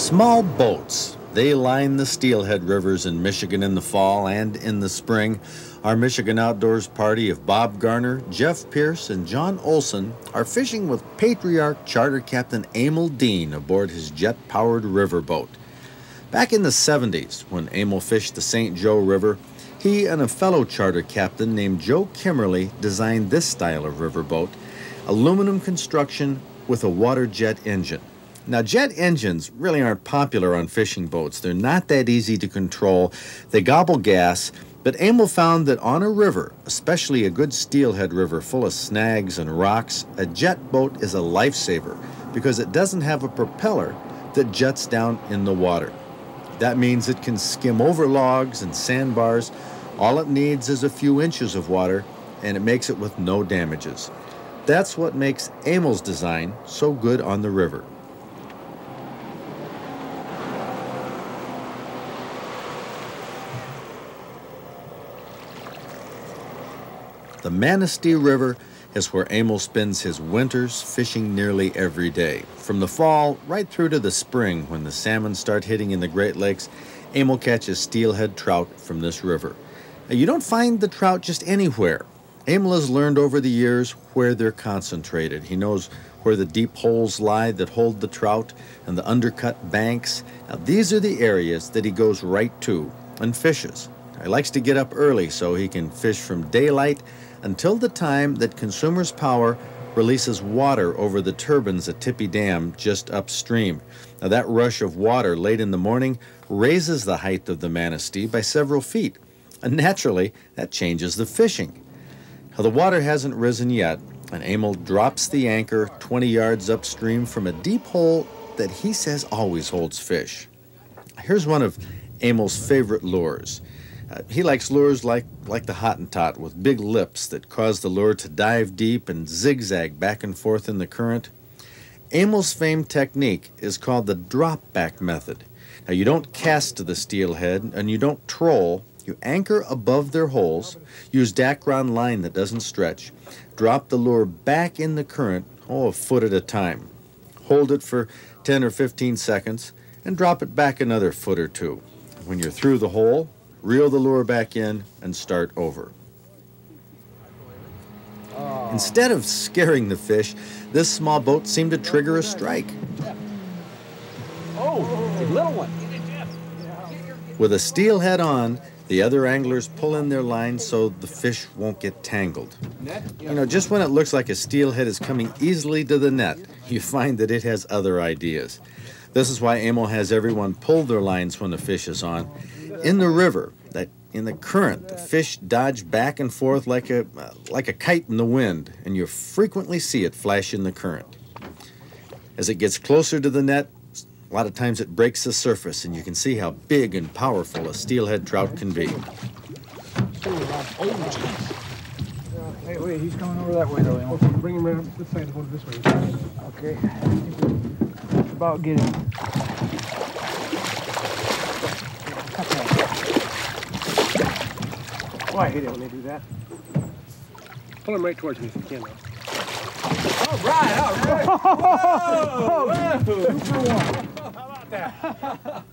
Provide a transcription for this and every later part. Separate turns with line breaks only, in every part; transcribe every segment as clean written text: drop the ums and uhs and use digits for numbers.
Small boats. They line the Steelhead rivers in Michigan in the fall and in the spring. Our Michigan Outdoors party of Bob Garner, Jeff Pierce, and John Olson are fishing with patriarch charter captain Emil Dean aboard his jet-powered riverboat. Back in the 70s, when Emil fished the St. Joe River, he and a fellow charter captain named Joe Kimmerly designed this style of riverboat, aluminum construction with a water jet engine. Now, jet engines really aren't popular on fishing boats. They're not that easy to control. They gobble gas, but Emil found that on a river, especially a good steelhead river full of snags and rocks, a jet boat is a lifesaver because it doesn't have a propeller that jets down in the water. That means it can skim over logs and sandbars. All it needs is a few inches of water, and it makes it with no damages. That's what makes Emil's design so good on the river. The Manistee River is where Emil spends his winters fishing nearly every day. From the fall right through to the spring, when the salmon start hitting in the Great Lakes, Emil catches steelhead trout from this river. Now, you don't find the trout just anywhere. Emil has learned over the years where they're concentrated. He knows where the deep holes lie that hold the trout and the undercut banks. Now, these are the areas that he goes right to and fishes. He likes to get up early so he can fish from daylight until the time that Consumers Power releases water over the turbines at Tippy Dam just upstream. Now, that rush of water late in the morning raises the height of the Manistee by several feet, and naturally, that changes the fishing. Now, the water hasn't risen yet, and Emil drops the anchor 20 yards upstream from a deep hole that he says always holds fish. Here's one of Emil's favorite lures. He likes lures like the Hottentot with big lips that cause the lure to dive deep and zigzag back and forth in the current. Emil's famed technique is called the drop-back method. Now, you don't cast to the steelhead and you don't troll. You anchor above their holes, use Dacron line that doesn't stretch, drop the lure back in the current, a foot at a time. Hold it for 10 or 15 seconds and drop it back another foot or two. When you're through the hole, reel the lure back in and start over. Instead of scaring the fish, this small boat seemed to trigger a strike.
Oh, it's a little one.
With a steelhead on, the other anglers pull in their lines so the fish won't get tangled. You know, just when it looks like a steelhead is coming easily to the net, you find that it has other ideas. This is why Emil has everyone pull their lines when the fish is on. In the river, in the current, the fish dodge back and forth like a kite in the wind, and you frequently see it flash in the current. As it gets closer to the net, a lot of times it breaks the surface, and you can see how big and powerful a steelhead trout can be.
Hey, wait, he's coming over that way, though, Emil.
Bring him around this side, hold it this way.
Okay. It's about getting.
Oh, I hate it when they do that. Pull him right towards me if you can now.
All right, all right. Whoa! Whoa! 2 for 1. How about that?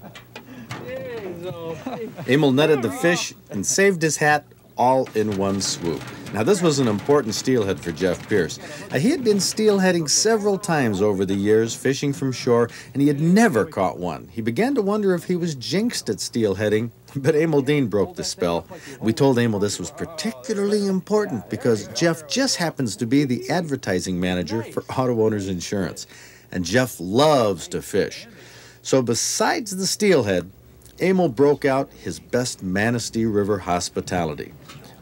Emil netted the fish and saved his hat all in one swoop. Now, this was an important steelhead for Jeff Pierce. He had been steelheading several times over the years, fishing from shore, and he had never caught one. He began to wonder if he was jinxed at steelheading, but Emil Dean broke the spell. We told Emil this was particularly important because Jeff just happens to be the advertising manager for Auto Owners Insurance, and Jeff loves to fish. So besides the steelhead, Emil broke out his best Manistee River hospitality.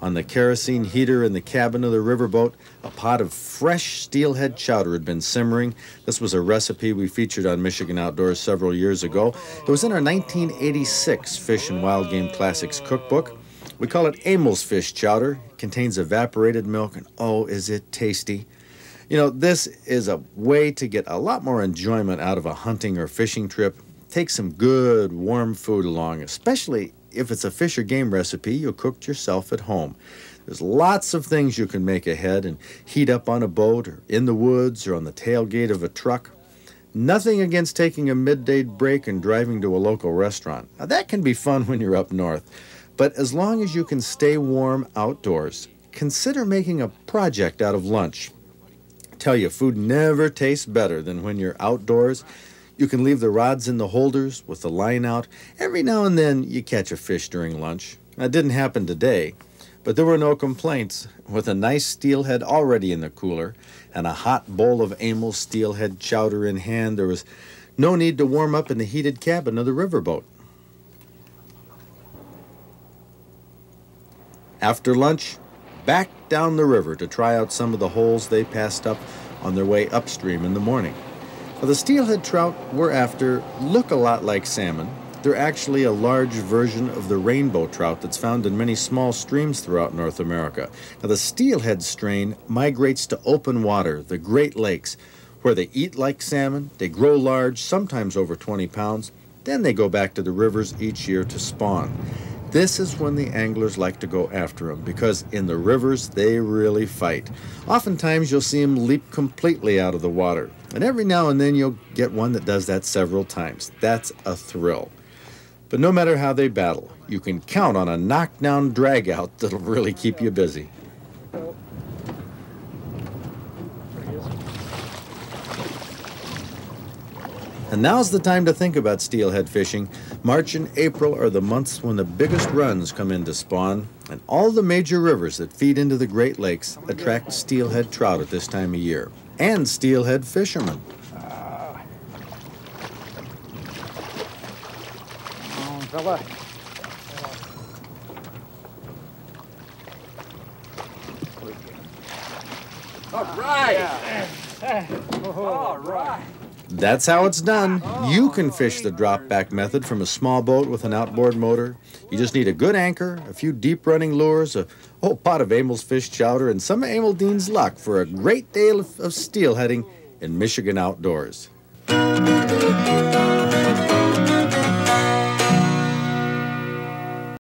On the kerosene heater in the cabin of the riverboat, a pot of fresh steelhead chowder had been simmering. This was a recipe we featured on Michigan Outdoors several years ago. It was in our 1986 Fish and Wild Game Classics cookbook. We call it Emil's Fish Chowder. It contains evaporated milk, and oh, is it tasty. You know, this is a way to get a lot more enjoyment out of a hunting or fishing trip. Take some good, warm food along, especially if it's a fish or game recipe you cooked yourself at home. There's lots of things you can make ahead and heat up on a boat or in the woods or on the tailgate of a truck. Nothing against taking a midday break and driving to a local restaurant. Now, that can be fun when you're up north, but as long as you can stay warm outdoors, consider making a project out of lunch. I tell you, food never tastes better than when you're outdoors. You can leave the rods in the holders with the line out. Every now and then you catch a fish during lunch. That didn't happen today, but there were no complaints. With a nice steelhead already in the cooler and a hot bowl of Emil steelhead chowder in hand, there was no need to warm up in the heated cabin of the riverboat. After lunch, back down the river to try out some of the holes they passed up on their way upstream in the morning. Now, the steelhead trout we're after look a lot like salmon. They're actually a large version of the rainbow trout that's found in many small streams throughout North America. Now, the steelhead strain migrates to open water, the Great Lakes, where they eat like salmon, they grow large, sometimes over 20 pounds, then they go back to the rivers each year to spawn. This is when the anglers like to go after them, because in the rivers they really fight. Oftentimes you'll see them leap completely out of the water, and every now and then you'll get one that does that several times. That's a thrill. But no matter how they battle, you can count on a knockdown drag-out that'll really keep you busy. And now's the time to think about steelhead fishing. March and April are the months when the biggest runs come in to spawn, and all the major rivers that feed into the Great Lakes attract steelhead trout at this time of year, and steelhead fishermen.
Fella. All right. All right.
That's how it's done. You can fish the drop-back method from a small boat with an outboard motor. You just need a good anchor, a few deep-running lures, a whole pot of Emil's fish chowder, and some of Emil Dean's luck for a great day of steelheading in Michigan outdoors.